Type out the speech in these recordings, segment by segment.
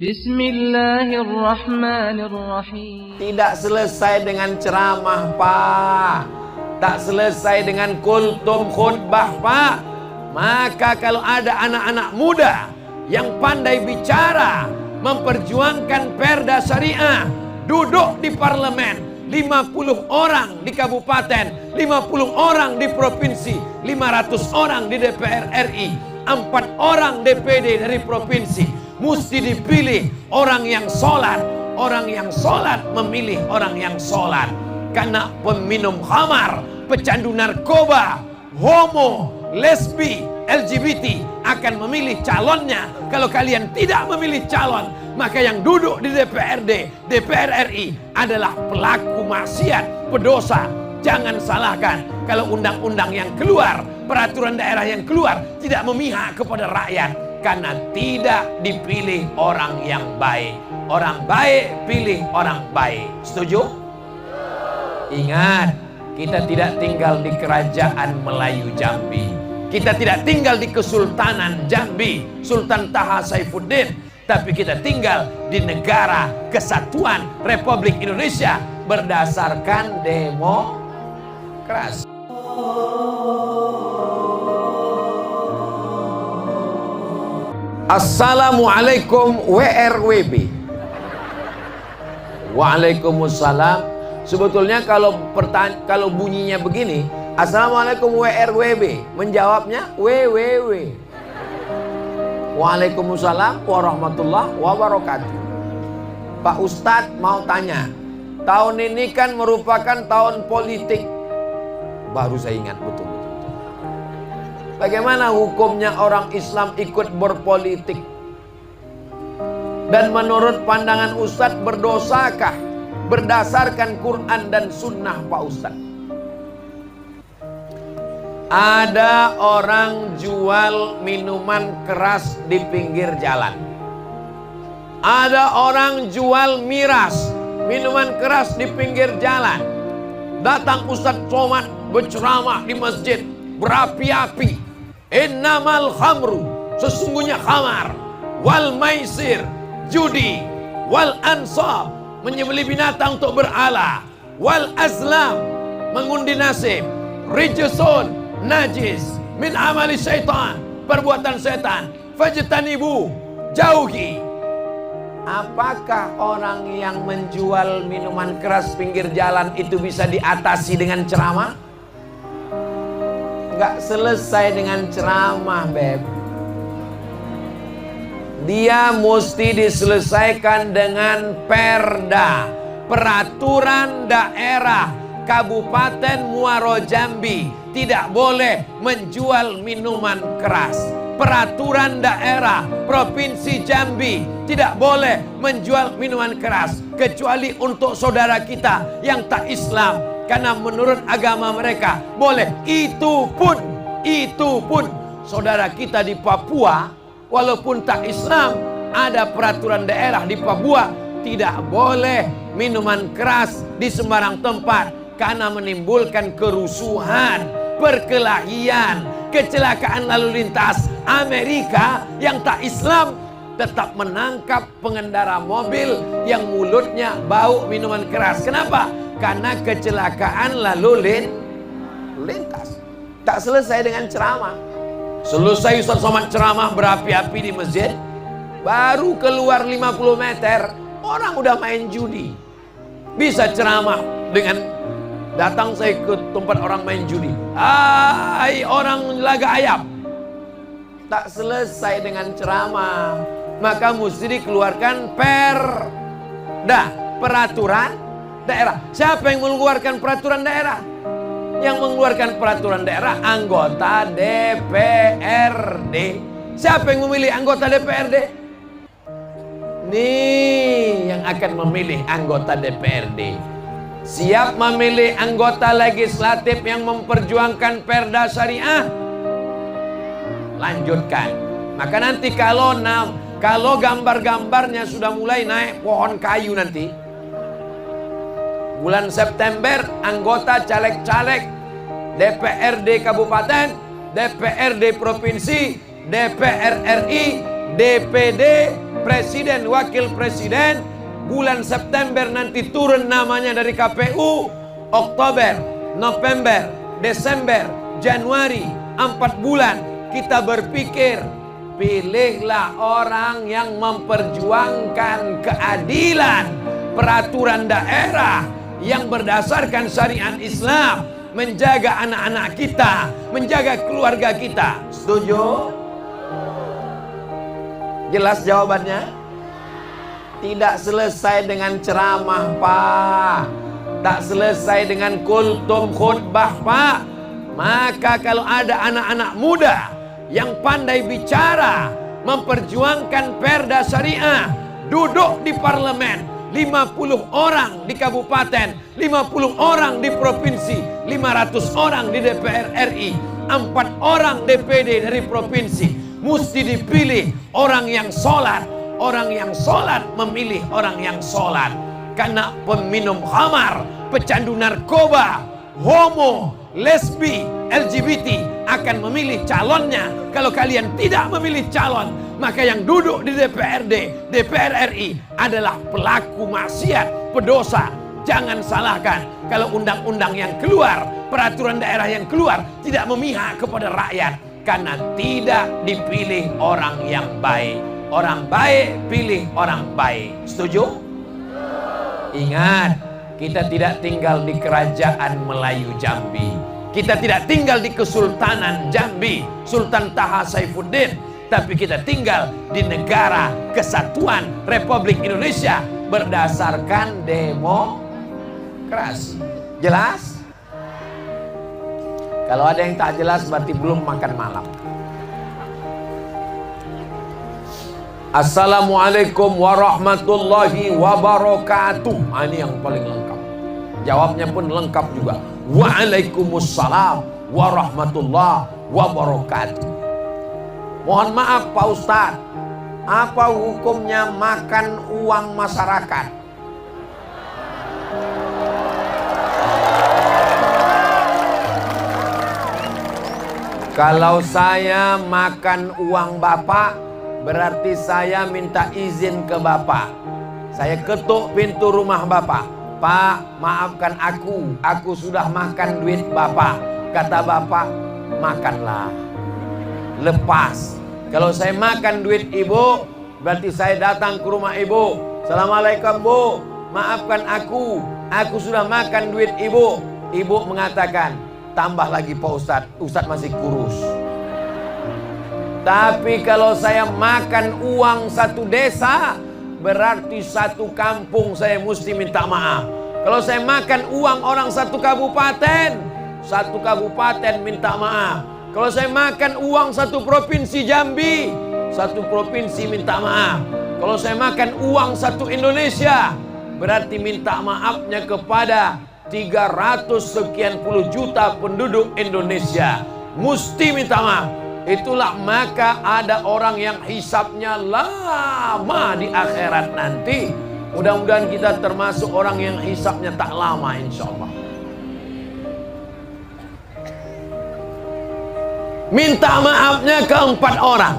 Bismillahirrahmanirrahim. Tidak selesai dengan ceramah, Pak. Tak selesai dengan kultum khutbah, Pak. Maka kalau ada anak-anak muda yang pandai bicara, memperjuangkan perda syariah, duduk di parlemen, 50 orang di kabupaten, 50 orang di provinsi, 500 orang di DPR RI, 4 orang DPD dari provinsi. Mesti dipilih orang yang sholat. Orang yang sholat memilih orang yang sholat. Karena peminum khamar, pecandu narkoba, homo, lesbi, LGBT akan memilih calonnya. Kalau kalian tidak memilih calon, maka yang duduk di DPRD, DPR RI adalah pelaku maksiat, pedosa. Jangan salahkan kalau undang-undang yang keluar, peraturan daerah yang keluar tidak memihak kepada rakyat. Karena tidak dipilih orang yang baik. Orang baik pilih orang baik. Setuju? Ingat, kita tidak tinggal di kerajaan Melayu Jambi. Kita tidak tinggal di Kesultanan Jambi, Sultan Taha Saifuddin. Tapi kita tinggal di negara kesatuan Republik Indonesia berdasarkan demokrasi. Assalamualaikum WRWB. Waalaikumsalam. Sebetulnya kalau bunyinya begini, Assalamualaikum WRWB, menjawabnya WWW. Waalaikumsalam warahmatullahi wabarakatuh. Pak Ustadz mau tanya, tahun ini kan merupakan tahun politik. Baru saya ingat betul. Bagaimana hukumnya orang Islam ikut berpolitik? Dan menurut pandangan Ustadz, berdosakah berdasarkan Quran dan Sunnah Pak Ustadz? Ada orang jual minuman keras di pinggir jalan. Ada orang jual miras, minuman keras di pinggir jalan. Datang Ustadz Somad berceramah di masjid, berapi-api. Innamal khamru, sesungguhnya khamar, wal maisir, judi, wal ansab, menyembelih binatang untuk berhala, wal azlam, mengundi nasib, rijsun, najis, min amali syaitan, perbuatan setan, fajtanibu, jauhi. Apakah orang yang menjual minuman keras pinggir jalan itu bisa diatasi dengan ceramah? Enggak selesai dengan ceramah, Beb. Dia mesti diselesaikan dengan perda, peraturan daerah Kabupaten Muaro Jambi tidak boleh menjual minuman keras. Peraturan daerah Provinsi Jambi tidak boleh menjual minuman keras kecuali untuk saudara kita yang tak Islam. Karena menurut agama mereka boleh. Itu pun saudara kita di Papua, walaupun tak Islam, ada peraturan daerah di Papua tidak boleh minuman keras di sembarang tempat karena menimbulkan kerusuhan, perkelahian, kecelakaan lalu lintas. Amerika yang tak Islam tetap menangkap pengendara mobil yang mulutnya bau minuman keras. Kenapa? Karena kecelakaan lalu lintas. Tak selesai dengan ceramah. Selesai Ustaz Somad ceramah berapi-api di masjid, baru keluar 50 meter orang udah main judi. Bisa ceramah dengan datang saya ke tempat orang main judi. Hai orang laga ayam. Tak selesai dengan ceramah. Maka mesti dikeluarkan perda, peraturan daerah. Siapa yang mengeluarkan peraturan daerah? Yang mengeluarkan peraturan daerah anggota DPRD. Siapa yang memilih anggota DPRD? Nih yang akan memilih anggota DPRD. Siap memilih anggota legislatif yang memperjuangkan perda syariah? Lanjutkan. Maka nanti kalau gambar-gambarnya sudah mulai naik pohon kayu nanti, bulan September anggota caleg-caleg DPRD Kabupaten, DPRD Provinsi, DPR RI, DPD, presiden, wakil presiden. Bulan September nanti turun namanya dari KPU. Oktober, November, Desember, Januari, 4 bulan kita berpikir, pilihlah orang yang memperjuangkan keadilan, peraturan daerah yang berdasarkan syariat Islam, menjaga anak-anak kita, menjaga keluarga kita. Setuju? Jelas jawabannya? Tidak selesai dengan ceramah, Pak. Tak selesai dengan kultum khutbah, Pak. Maka kalau ada anak-anak muda yang pandai bicara, memperjuangkan perda syariah, duduk di parlemen, 50 orang di kabupaten, 50 orang di provinsi, 500 orang di DPR RI, 4 orang DPD dari provinsi. Mesti dipilih orang yang sholat. Orang yang sholat memilih orang yang sholat. Karena peminum khamar, pecandu narkoba, homo, lesbi, LGBT akan memilih calonnya. Kalau kalian tidak memilih calon, maka yang duduk di DPRD, DPR RI adalah pelaku maksiat, pedosa. Jangan salahkan kalau undang-undang yang keluar, peraturan daerah yang keluar tidak memihak kepada rakyat. Karena tidak dipilih orang yang baik. Orang baik pilih orang baik. Setuju? Ingat, kita tidak tinggal di kerajaan Melayu Jambi. Kita tidak tinggal di Kesultanan Jambi, Sultan Taha Saifuddin. Tapi kita tinggal di negara kesatuan Republik Indonesia berdasarkan demokrasi. Jelas? Kalau ada yang tak jelas berarti belum makan malam. Assalamualaikum warahmatullahi wabarakatuh. Ini yang paling lengkap. Jawabnya pun lengkap juga. Waalaikumsalam warahmatullahi wabarakatuh. Mohon maaf Pak Ustadz, apa hukumnya makan uang masyarakat? Kalau saya makan uang Bapak, berarti saya minta izin ke Bapak. Saya ketuk pintu rumah Bapak. Pak, maafkan aku sudah makan duit Bapak. Kata Bapak, makanlah. Lepas. Kalau saya makan duit Ibu, berarti saya datang ke rumah Ibu. Assalamualaikum Bu, maafkan aku sudah makan duit Ibu. Ibu mengatakan, tambah lagi Pak Ustadz, Ustadz masih kurus. Tapi kalau saya makan uang satu desa, berarti satu kampung saya mesti minta maaf. Kalau saya makan uang orang satu kabupaten minta maaf. Kalau saya makan uang satu provinsi Jambi, satu provinsi minta maaf. Kalau saya makan uang satu Indonesia, berarti minta maafnya kepada 300 sekian puluh juta penduduk Indonesia. Mesti minta maaf. Itulah maka ada orang yang hisapnya lama di akhirat nanti. Mudah-mudahan kita termasuk orang yang hisapnya tak lama insya Allah. Minta maafnya ke 4 orang.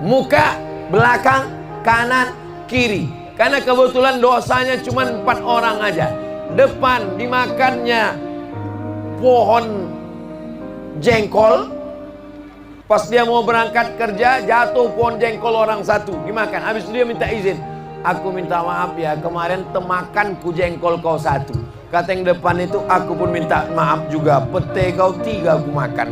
Muka, belakang, kanan, kiri. Karena kebetulan dosanya cuma 4 orang aja. Depan dimakannya pohon jengkol. Pas dia mau berangkat kerja, jatuh pohon jengkol orang satu, dimakan. Habis itu dia minta izin. Aku minta maaf ya, kemarin temakanku jengkol kau satu. Kata yang depan itu, aku pun minta maaf juga. Pete kau 3 aku makan.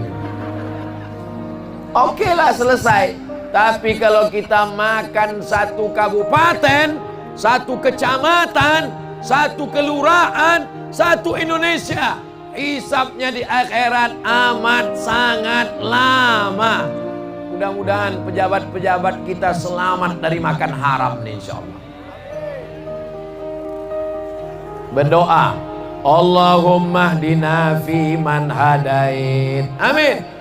Oke lah, selesai. Tapi kalau kita makan satu kabupaten, satu kecamatan, satu kelurahan, satu Indonesia, hisapnya di akhirat amat sangat lama. Mudah-mudahan pejabat-pejabat kita selamat dari makan haram nih insya Allah. Berdoa, Allahumma hdina fi man hadait. Amin.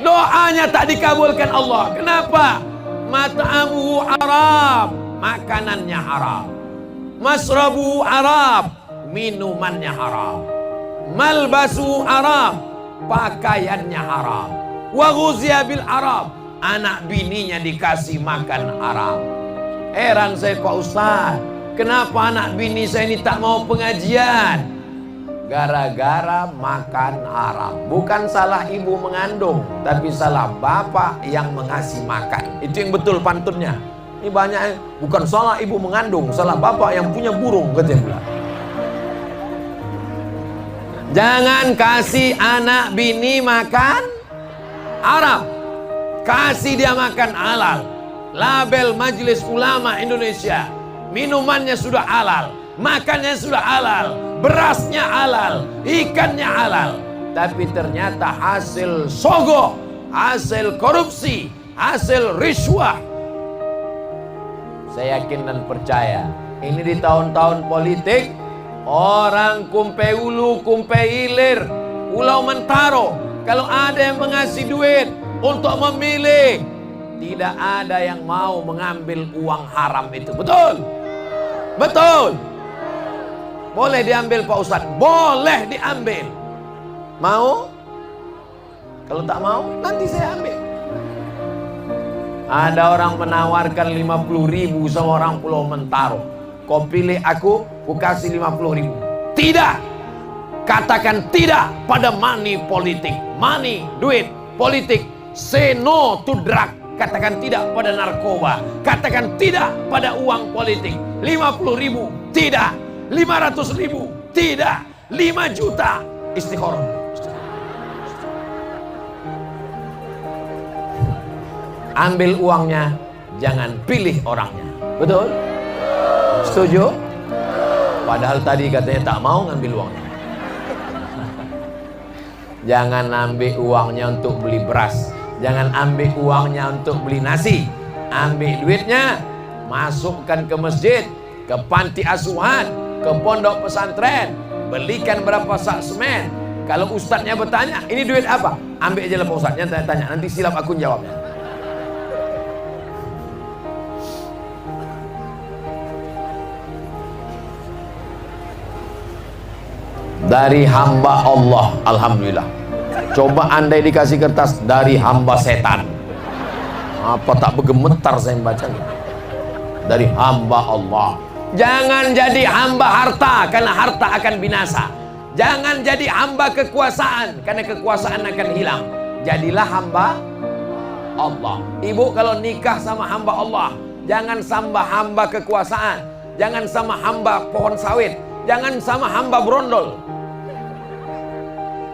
Doanya tak dikabulkan Allah. Kenapa? Mat'amuhu haram, makanannya haram. Masrabu haram, minumannya haram. Malbasu haram, pakaiannya haram. Wa ghuziya bil haram, anak bininya dikasih makan haram. Heran saya, Pak Ustaz, kenapa anak bini saya ini tak mau pengajian? Gara-gara makan haram. Bukan salah ibu mengandung, tapi salah bapak yang mengasih makan. Itu yang betul pantunnya. Ini banyak, bukan salah ibu mengandung, salah bapak yang punya burung, katanya. Jangan kasih anak bini makan haram, kasih dia makan halal. Label Majelis Ulama Indonesia, minumannya sudah halal, makannya sudah halal, berasnya halal, ikannya halal. Tapi ternyata hasil sogok, hasil korupsi, hasil riswah. Saya yakin dan percaya, ini di tahun-tahun politik, orang kumpe ulu, kumpe hilir, Pulau Mentaro, kalau ada yang mengasih duit untuk memilih, tidak ada yang mau mengambil uang haram itu. Betul? Betul? Boleh diambil Pak Ustadz? Boleh diambil. Mau? Kalau tak mau, nanti saya ambil. Ada orang menawarkan 50.000 sama orang Pulau Mentaro. Kau pilih aku kasih 50.000. Tidak. Katakan tidak pada money politik. Money, duit, politik. Say no to drug. Katakan tidak pada narkoba. Katakan tidak pada uang politik. 50.000 tidak. 500.000 tidak. 5 juta istiqoroh. Ambil uangnya, jangan pilih orangnya. Betul? Setuju? Padahal tadi katanya tak mau ngambil uangnya. Jangan ambil uangnya untuk beli beras, jangan ambil uangnya untuk beli nasi. Ambil duitnya, masukkan ke masjid, ke panti asuhan, ke pondok pesantren, belikan berapa sak semen. Kalau ustadznya bertanya, ini duit apa? Ambil aja lah Pak Ustadznya, tanya, nanti silap akun jawabnya. Dari hamba Allah, alhamdulillah. Coba andai dikasih kertas dari hamba setan, apa tak bergemetar saya membacanya. Dari hamba Allah. Jangan jadi hamba harta, karena harta akan binasa. Jangan jadi hamba kekuasaan, karena kekuasaan akan hilang. Jadilah hamba Allah. Ibu kalau nikah sama hamba Allah, jangan sama hamba kekuasaan, jangan sama hamba pohon sawit, jangan sama hamba brondol.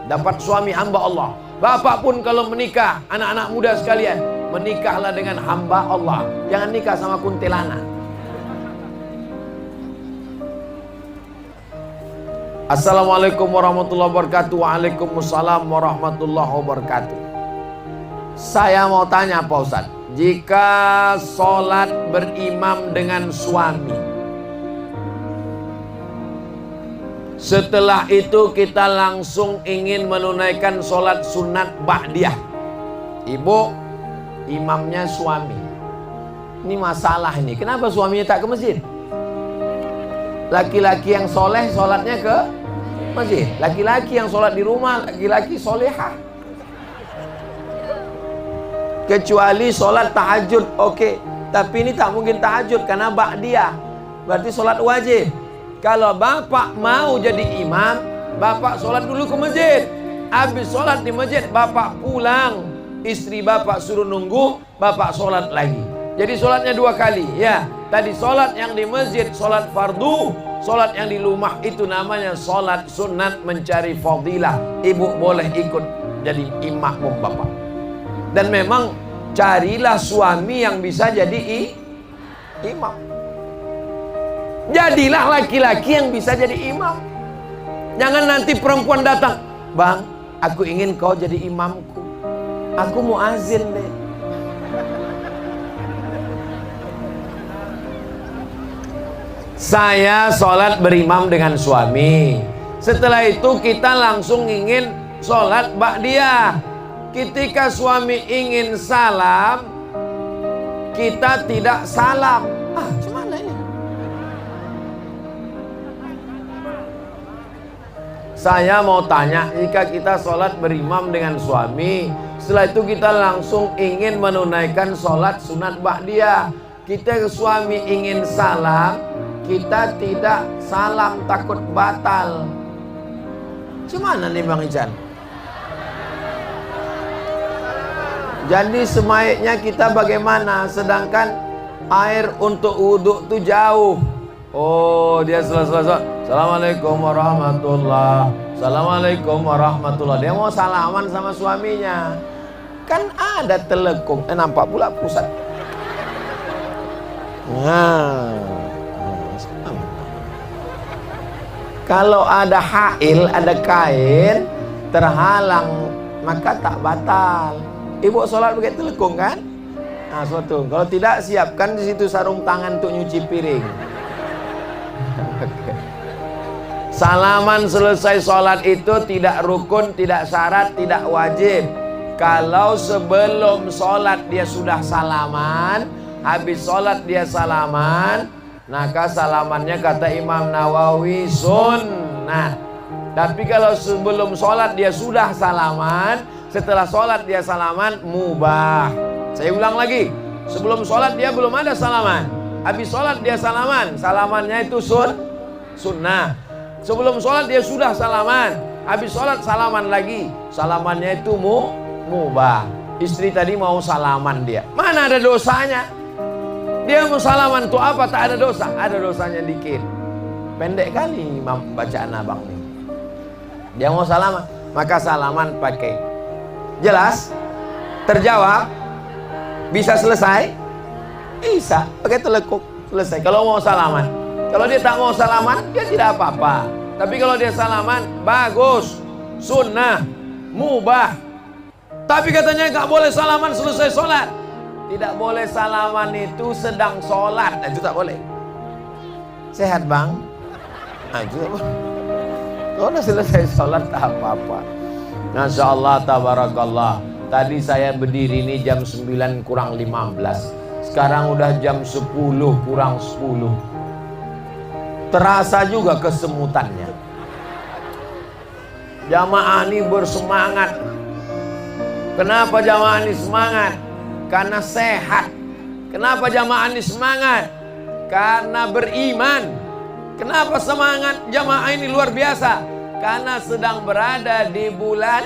Dapat suami hamba Allah. Bapak pun kalau menikah, anak-anak muda sekalian, menikahlah dengan hamba Allah. Jangan nikah sama kuntilanak. Assalamualaikum warahmatullahi wabarakatuh. Waalaikumsalam warahmatullahi wabarakatuh. Saya mau tanya Pak Ustadz, jika sholat berimam dengan suami, setelah itu kita langsung ingin menunaikan sholat sunat ba'diyah. Ibu, imamnya suami. Ini masalah ini. Kenapa suaminya tak ke masjid? Laki-laki yang soleh sholatnya ke masjid. Laki-laki yang sholat di rumah, laki-laki solehah. Kecuali sholat tahajud, oke. Tapi ini tak mungkin tahajud karena ba'diyah. Berarti sholat wajib. Kalau bapak mau jadi imam, bapak sholat dulu ke masjid. Habis sholat di masjid, bapak pulang. Istri bapak suruh nunggu, bapak sholat lagi. Jadi sholatnya 2 kali. Ya, tadi sholat yang di masjid, sholat fardu. Sholat yang di rumah itu namanya sholat sunat mencari fadilah. Ibu boleh ikut jadi imam bapak. Dan memang carilah suami yang bisa jadi imam. Jadilah laki-laki yang bisa jadi imam. Jangan nanti perempuan datang, bang, aku ingin kau jadi imamku. Aku mau azin deh. Saya sholat berimam dengan suami. Setelah itu kita langsung ingin sholat ba'diyah. Ketika suami ingin salam, kita tidak salam. Gimana ini? Saya mau tanya, jika kita sholat berimam dengan suami, setelah itu kita langsung ingin menunaikan sholat sunat ba'diyah. Kita suami ingin salam, kita tidak salam takut batal. Gimana nih Bang Ican? Jadi semaiknya kita bagaimana? Sedangkan air untuk wudhu tuh jauh. Oh, dia selesai. Assalamualaikum warahmatullah. Assalamualaikum warahmatullah. Dia mau salaman sama suaminya. Kan ada telekung. Nampak pula pusat. Nah, kalau ada hail, ada kain terhalang, maka tak batal. Ibu sholat pakai telekung kan? Nah, suatu. Kalau tidak, siapkan di situ sarung tangan untuk nyuci piring. Salaman selesai sholat itu tidak rukun, tidak syarat, tidak wajib. Kalau sebelum sholat dia sudah salaman, habis sholat dia salaman, maka salamannya kata Imam Nawawi sunnah. Tapi kalau sebelum sholat dia sudah salaman, setelah sholat dia salaman, mubah. Saya ulang lagi, sebelum sholat dia belum ada salaman, habis sholat dia salaman, salamannya itu sunnah. Sebelum sholat dia sudah salaman, habis sholat salaman lagi, salamannya itu mubah. Istri tadi mau salaman dia, mana ada dosanya? Dia mau salaman tuh apa? Tak ada dosa, ada dosanya dikit. Pendek kali bacaan abang nih. Dia mau salaman, maka salaman pakai. Jelas? Terjawab? Bisa selesai? Bisa, pakai telekuk selesai. Kalau mau salaman, kalau dia tak mau salaman, dia tidak apa-apa. Tapi kalau dia salaman, bagus, sunnah, mubah. Tapi katanya nggak boleh salaman selesai sholat. Tidak boleh salaman itu sedang sholat, itu tak boleh. Sehat bang? Nah, itu kalau udah selesai sholat tak apa-apa. Masya Allah, tabarakallah. Tadi saya berdiri ini jam 9 kurang 15. Sekarang udah jam 10 kurang 10. Terasa juga kesemutannya. Jamaah ini bersemangat. Kenapa jamaah ini semangat? Karena sehat. Kenapa jamaah ini semangat? Karena beriman. Kenapa semangat jamaah ini luar biasa? Karena sedang berada di bulan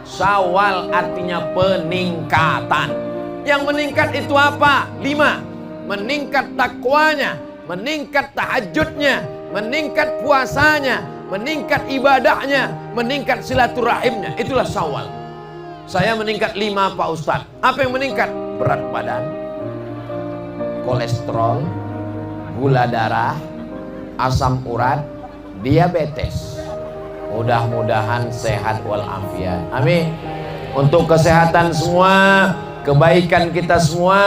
Syawal, artinya peningkatan. Yang meningkat itu apa? 5. Meningkat takwanya, meningkat tahajudnya, meningkat puasanya, meningkat ibadahnya, meningkat silaturahimnya. Itulah Syawal. Saya meningkat 5 Pak Ustadz. Apa yang meningkat? Berat badan, kolesterol, gula darah, asam urat, diabetes. Mudah-mudahan sehat walafiat. Amin. Untuk kesehatan semua, kebaikan kita semua,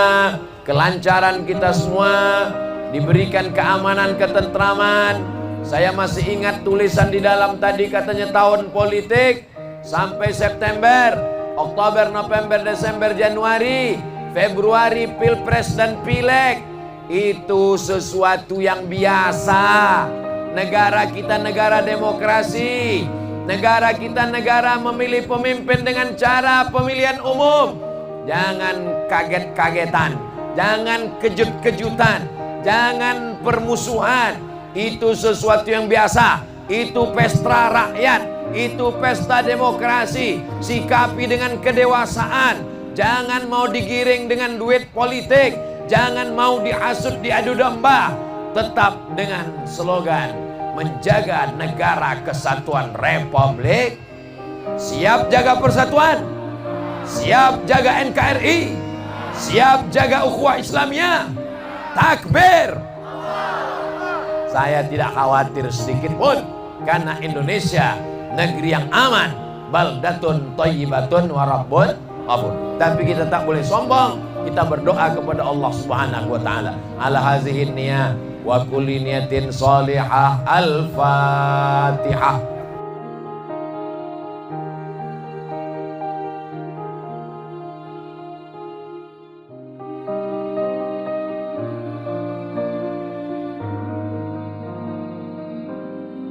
kelancaran kita semua, diberikan keamanan, ketentraman. Saya masih ingat tulisan di dalam tadi katanya tahun politik sampai September, Oktober, November, Desember, Januari, Februari Pilpres dan Pileg. Itu sesuatu yang biasa. Negara kita negara demokrasi. Negara kita negara memilih pemimpin dengan cara pemilihan umum. Jangan kaget-kagetan, jangan kejut-kejutan, jangan permusuhan. Itu sesuatu yang biasa. Itu pesta rakyat, itu pesta demokrasi. Sikapi dengan kedewasaan. Jangan mau digiring dengan duit politik. Jangan mau dihasut, diadu domba. Tetap dengan slogan menjaga negara kesatuan Republik. Siap jaga persatuan, siap jaga NKRI, siap jaga ukhuwah Islamiyah. Takbir. Saya tidak khawatir sedikit pun, karena Indonesia negeri yang aman, baldatun thayyibatun wa rabbun ghafur. Tapi kita tak boleh sombong. Kita berdoa kepada Allah Subhanahu wa taala. Ala hazihin niyah wa kulli niyatin salihah. Al-Fatihah.